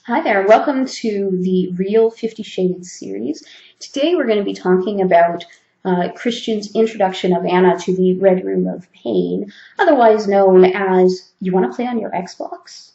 Hi there, welcome to the Real 50 Shades series. Today we're going to be talking about Christian's introduction of Anna to the Red Room of Pain, otherwise known as You Want to Play on Your Xbox?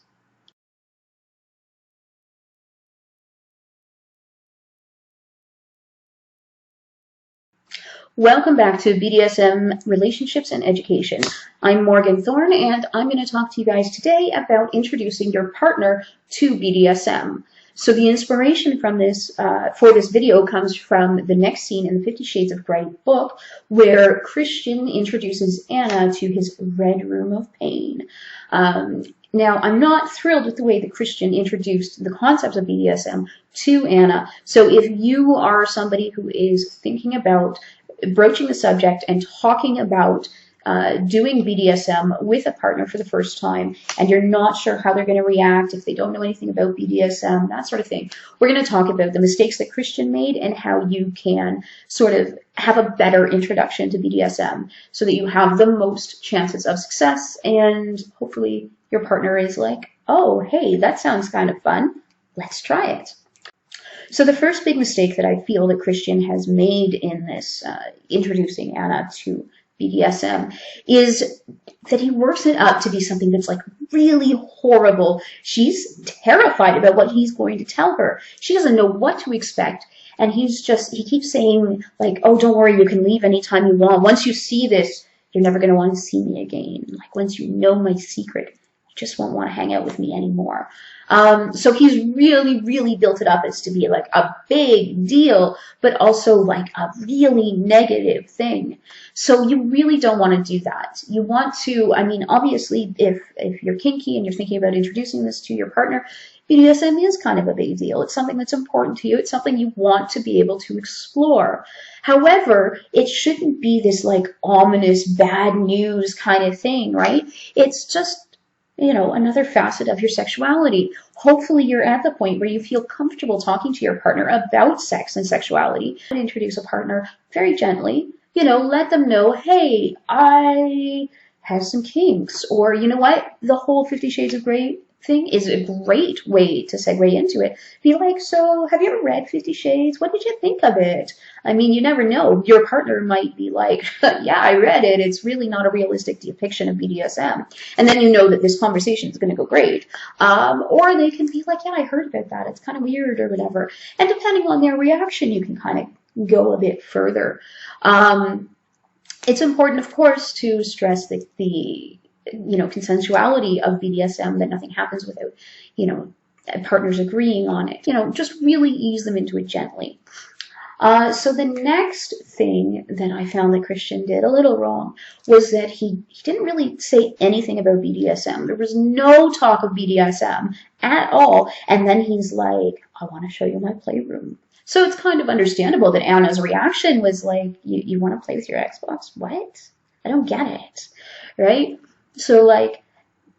Welcome back to BDSM Relationships and Education. I'm Morgan Thorne, and I'm going to talk to you guys today about introducing your partner to BDSM. So the inspiration from this for this video comes from the next scene in the 50 Shades of Grey book, where Christian introduces Anna to his Red Room of Pain. Now, I'm not thrilled with the way that Christian introduced the concepts of BDSM to Anna. So if you are somebody who is thinking about broaching the subject and talking about doing BDSM with a partner for the first time, and you're not sure how they're going to react if they don't know anything about BDSM, that sort of thing, we're going to talk about the mistakes that Christian made and how you can sort of have a better introduction to BDSM so that you have the most chances of success, and hopefully your partner is like, oh, hey, that sounds kind of fun. Let's try it. So the first big mistake that I feel that Christian has made in this introducing Anna to BDSM is that he works it up to be something that's like really horrible. She's terrified about what he's going to tell her. She doesn't know what to expect. And he keeps saying like, oh, don't worry, you can leave anytime you want. Once you see this, you're never going to want to see me again. Like once you know my secret, you just won't want to hang out with me anymore. So he's really built it up as to be like a big deal, but also like a really negative thing. So you really don't want to do that. You want to, I mean, obviously, if you're kinky and you're thinking about introducing this to your partner, BDSM is kind of a big deal. It's something that's important to you. It's something you want to be able to explore. However, it shouldn't be this like ominous bad news kind of thing, right? It's just, you know, another facet of your sexuality. Hopefully you're at the point where you feel comfortable talking to your partner about sex and sexuality. Introduce a partner very gently, you know, let them know, hey, I have some kinks, or you know what, the whole 50 Shades of Grey thing is a great way to segue into it. Be like, so have you ever read 50 Shades? What did you think of it? I mean, you never know. Your partner might be like, yeah, I read it. It's really not a realistic depiction of BDSM. And then you know that this conversation is going to go great. Or they can be like, yeah, I heard about that. It's kind of weird or whatever. And depending on their reaction, you can kind of go a bit further. It's important, of course, to stress the consensuality of BDSM, that nothing happens without, partners agreeing on it. Just really ease them into it gently. So the next thing that I found that Christian did a little wrong was that he didn't really say anything about BDSM. There was no talk of BDSM at all. And then he's like, I want to show you my playroom. So it's kind of understandable that Anna's reaction was like, you want to play with your Xbox? What? I don't get it, right? So, like,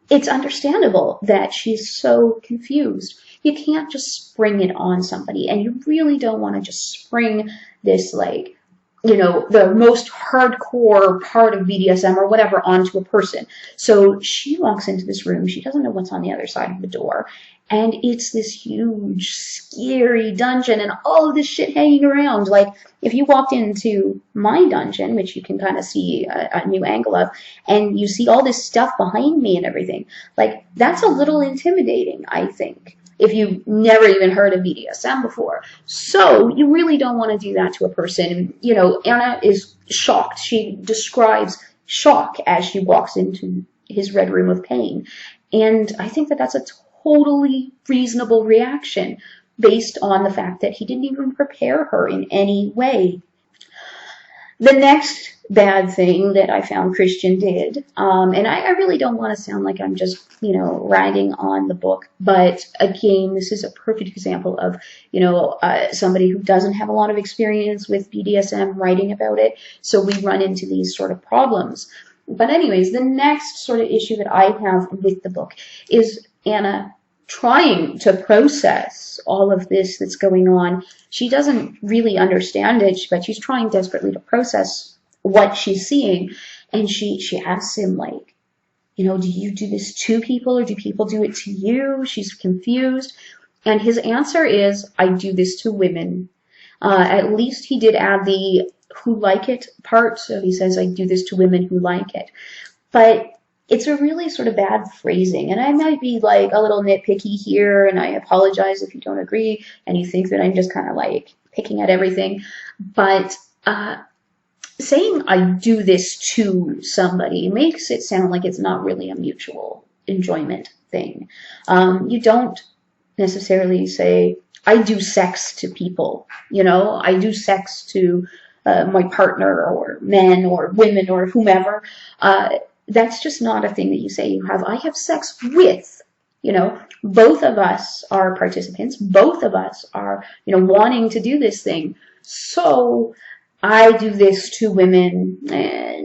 it's understandable that she's so confused. You can't just spring it on somebody, and you really don't want to just spring this, like, the most hardcore part of BDSM or whatever onto a person. So she walks into this room. She doesn't know what's on the other side of the door. And it's this huge, scary dungeon and all of this shit hanging around. Like, if you walked into my dungeon, which you can kind of see a new angle of, and you see all this stuff behind me and everything, like, that's a little intimidating, I think, if you've never even heard of BDSM before. So you really don't want to do that to a person. Anna is shocked. She describes shock as she walks into his Red Room of Pain. And I think that that's a totally reasonable reaction based on the fact that he didn't even prepare her in any way. The next bad thing that I found Christian did, and I really don't want to sound like I'm just, ragging on the book, but again, this is a perfect example of, somebody who doesn't have a lot of experience with BDSM writing about it, so we run into these sort of problems. But anyways, the next sort of issue that I have with the book is Anna trying to process all of this that's going on. She doesn't really understand it, but she's trying desperately to process what she's seeing. And she asks him, like, do you do this to people or do people do it to you? She's confused. And his answer is, I do this to women. At least he did add the who like it part. So he says, I do this to women who like it. But it's a really sort of bad phrasing. And I might be like a little nitpicky here, and I apologize if you don't agree and you think that I'm just kind of like picking at everything. But saying I do this to somebody makes it sound like it's not really a mutual enjoyment thing. You don't necessarily say, I do sex to people, you know, I do sex to my partner or men or women or whomever. That's just not a thing that you say you have. I have sex with, you know, both of us are participants. Both of us are, you know, wanting to do this thing. So I do this to women,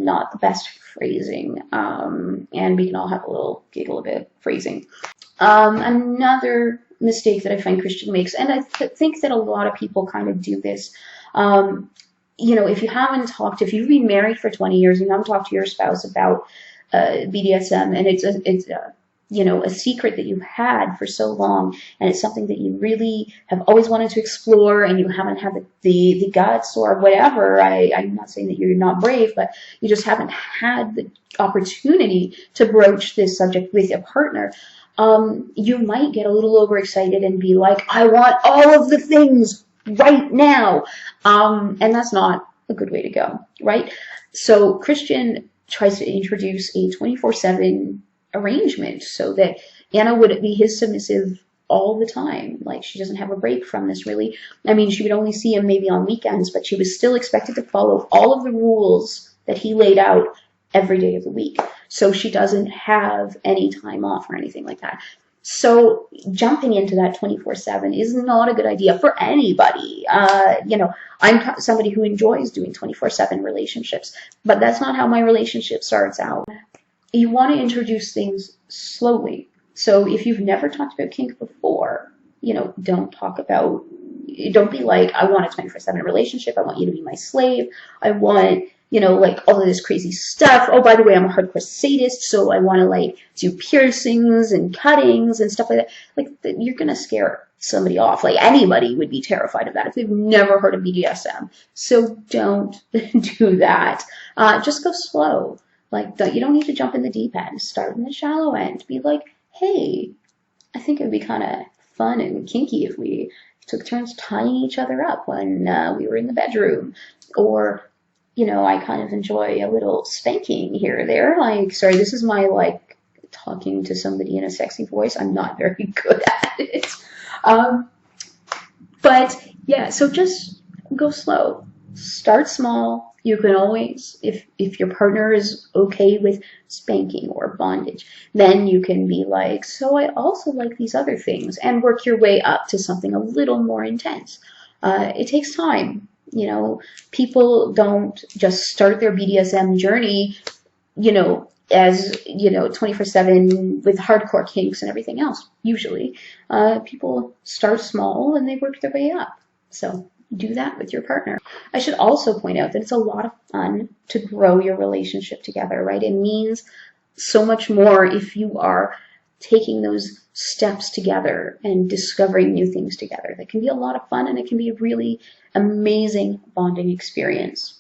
not the best phrasing. And we can all have a little giggle about phrasing. Another mistake that I find Christian makes, and I think that a lot of people kind of do this, you know, if you've been married for 20 years and you haven't talked to your spouse about BDSM, and it's you know, a secret that you've had for so long, and it's something that you really have always wanted to explore, and you haven't had the guts or whatever. I'm not saying that you're not brave, but you just haven't had the opportunity to broach this subject with a partner. You might get a little overexcited and be like, I want all of the things right now. And that's not a good way to go, right? So Christian tries to introduce a 24/7 arrangement so that Anna would be his submissive all the time. Like, she doesn't have a break from this, really. I mean, she would only see him maybe on weekends, but she was still expected to follow all of the rules that he laid out every day of the week. So she doesn't have any time off or anything like that. So jumping into that 24/7 is not a good idea for anybody. You know, I'm somebody who enjoys doing 24/7 relationships, but that's not how my relationship starts out. You want to introduce things slowly. So if you've never talked about kink before, you know, don't be like, I want a 24/7 relationship. I want you to be my slave. I want, you know, like all of this crazy stuff. Oh, by the way, I'm a hardcore sadist, so I want to like do piercings and cuttings and stuff like that. Like, you're going to scare somebody off. Like, anybody would be terrified of that if they've never heard of BDSM. So don't do that. Just go slow. Like, you don't need to jump in the deep end. Start in the shallow end. Be like, hey, I think it would be kind of fun and kinky if we took turns tying each other up when we were in the bedroom. Or, you know, I kind of enjoy a little spanking here or there. Like, sorry, this is my, like, talking to somebody in a sexy voice. I'm not very good at it. But, yeah, so just go slow. Start small. You can always, if your partner is okay with spanking or bondage, then you can be like, so I also like these other things, and work your way up to something a little more intense. It takes time. You know, people don't just start their BDSM journey, you know, as, you know, 24/7 with hardcore kinks and everything else. Usually, people start small and they work their way up. So do that with your partner. I should also point out that it's a lot of fun to grow your relationship together, right? It means so much more if you are taking those steps together and discovering new things together. That can be a lot of fun, and it can be a really amazing bonding experience.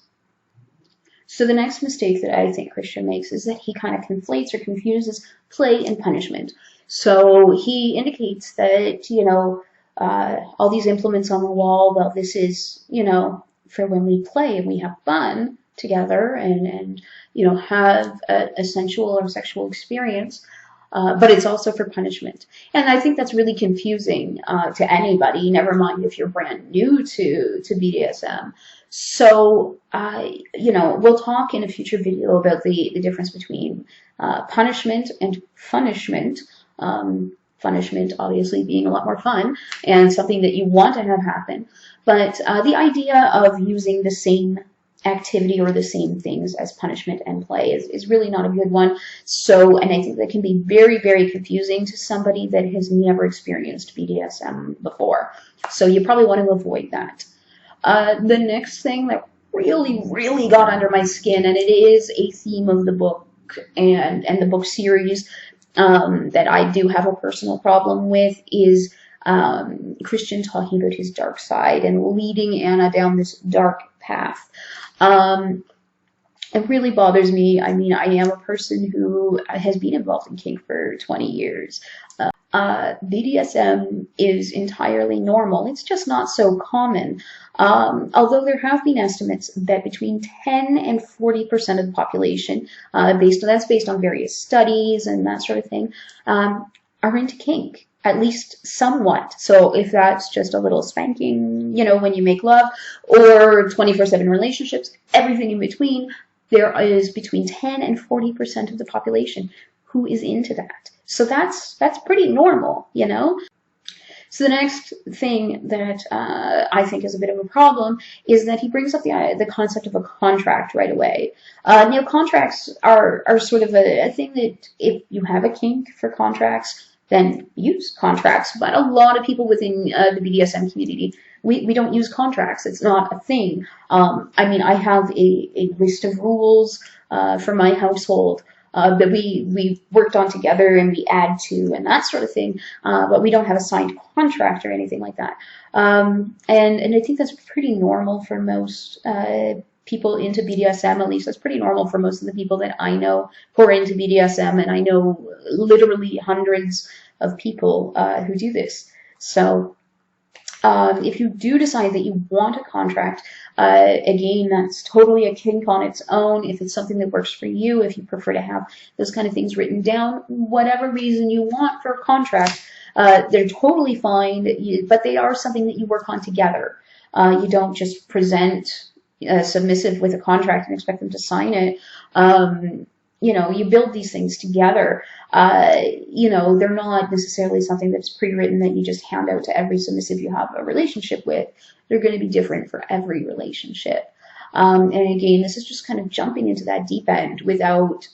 So the next mistake that I think Christian makes is that he kind of conflates or confuses play and punishment. So he indicates that, you know, all these implements on the wall, well, this is, you know, for when we play and we have fun together and you know, have a sensual or sexual experience, but it's also for punishment. And I think that's really confusing to anybody, never mind if you're brand new to BDSM. So, you know, we'll talk in a future video about the difference between punishment and punishment. Punishment obviously being a lot more fun and something that you want to have happen. But the idea of using the same activity or the same things as punishment and play is really not a good one. So, and I think that can be very, very confusing to somebody that has never experienced BDSM before. So you probably want to avoid that. The next thing that really, really got under my skin, and it is a theme of the book and the book series, that I do have a personal problem with, is Christian talking about his dark side and leading Anna down this dark path. It really bothers me. I mean, I am a person who has been involved in kink for 20 years. BDSM is entirely normal. It's just not so common. Although there have been estimates that between 10 and 40% of the population, that's based on various studies and that sort of thing, are into kink, at least somewhat. So if that's just a little spanking, you know, when you make love, or 24/7 relationships, everything in between, there is between 10 and 40% of the population who is into that. So that's pretty normal, you know? So the next thing that I think is a bit of a problem is that he brings up the concept of a contract right away. Now, contracts are sort of a thing that if you have a kink for contracts, then use contracts. But a lot of people within the BDSM community, we don't use contracts. It's not a thing. I mean, I have a list of rules for my household that we worked on together and we add to and that sort of thing, but we don't have a signed contract or anything like that. And I think that's pretty normal for most people into BDSM. At least that's pretty normal for most of the people that I know who are into BDSM, and I know literally hundreds of people who do this. So if you do decide that you want a contract, again, that's totally a kink on its own. If it's something that works for you, if you prefer to have those kind of things written down, whatever reason you want for a contract, they're totally fine, but they are something that you work on together. You don't just present submissive with a contract and expect them to sign it. You know, you build these things together. You know, they're not necessarily something that's pre-written that you just hand out to every submissive you have a relationship with. They're going to be different for every relationship. And again, this is just kind of jumping into that deep end without,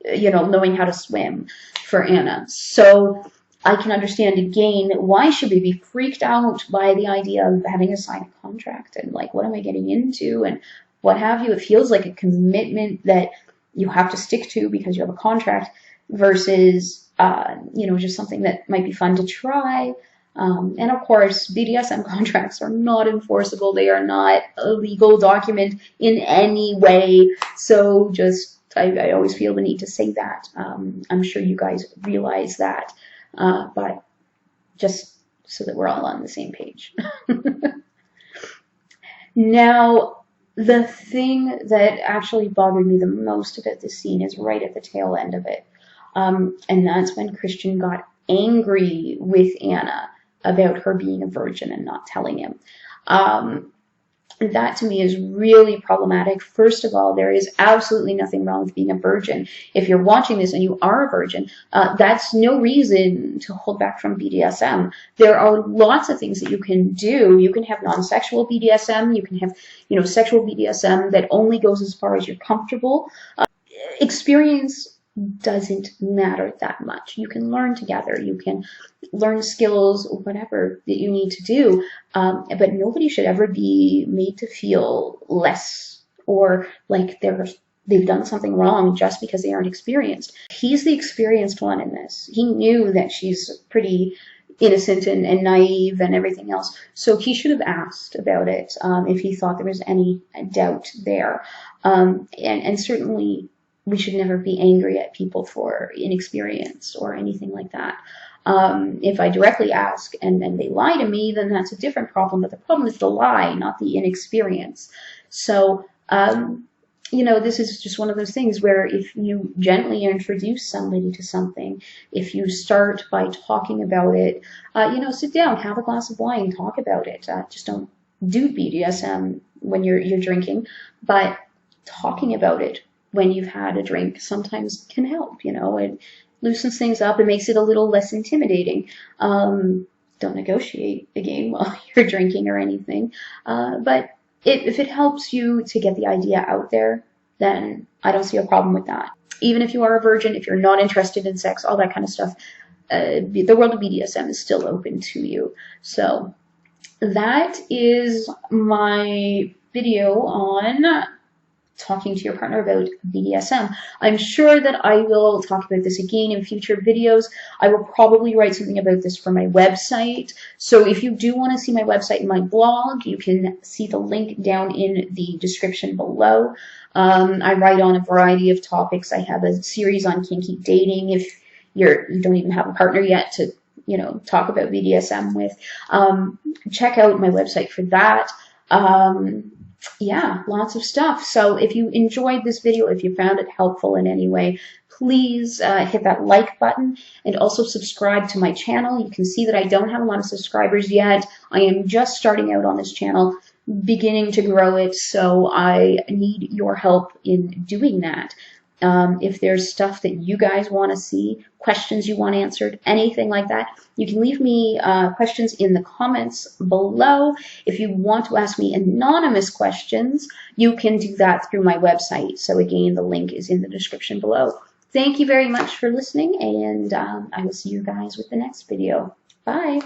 you know, knowing how to swim for Anna. So I can understand, again, why should we be freaked out by the idea of having to sign a contract and like, what am I getting into and what have you? It feels like a commitment that you have to stick to because you have a contract versus, you know, just something that might be fun to try. And of course, BDSM contracts are not enforceable. They are not a legal document in any way. So just, I always feel the need to say that. I'm sure you guys realize that, but just so that we're all on the same page. Now, the thing that actually bothered me the most about this scene is right at the tail end of it. And that's when Christian got angry with Anna about her being a virgin and not telling him. That to me is really problematic. First of all, there is absolutely nothing wrong with being a virgin. If you're watching this and you are a virgin, that's no reason to hold back from BDSM. There are lots of things that you can do. You can have non-sexual BDSM. You can have, you know, sexual BDSM that only goes as far as you're comfortable. Experience doesn't matter that much. You can learn together. You can learn skills, whatever that you need to do. But nobody should ever be made to feel less or like they've done something wrong just because they aren't experienced. He's the experienced one in this. He knew that she's pretty innocent and naive and everything else. So he should have asked about it if he thought there was any doubt there. And certainly we should never be angry at people for inexperience or anything like that. If I directly ask and then they lie to me, then that's a different problem. But the problem is the lie, not the inexperience. So, you know, this is just one of those things where if you gently introduce somebody to something, if you start by talking about it, you know, sit down, have a glass of wine, talk about it. Just don't do BDSM when you're drinking, but talking about it when you've had a drink sometimes can help, you know. It loosens things up. It makes it a little less intimidating. Don't negotiate again while you're drinking or anything. But if it helps you to get the idea out there, then I don't see a problem with that. Even if you are a virgin, if you're not interested in sex, all that kind of stuff, the world of BDSM is still open to you. So that is my video on talking to your partner about BDSM. I'm sure that I will talk about this again in future videos. I will probably write something about this for my website. So if you do want to see my website and my blog, you can see the link down in the description below. I write on a variety of topics. I have a series on kinky dating if you don't even have a partner yet to talk about BDSM with. Check out my website for that. Yeah, lots of stuff. So if you enjoyed this video, if you found it helpful in any way, please hit that like button and also subscribe to my channel. You can see that I don't have a lot of subscribers yet. I am just starting out on this channel, beginning to grow it, so I need your help in doing that. If there's stuff that you guys want to see, questions you want answered, anything like that, you can leave me questions in the comments below. If you want to ask me anonymous questions, you can do that through my website. So again, the link is in the description below. Thank you very much for listening, and I will see you guys with the next video. Bye.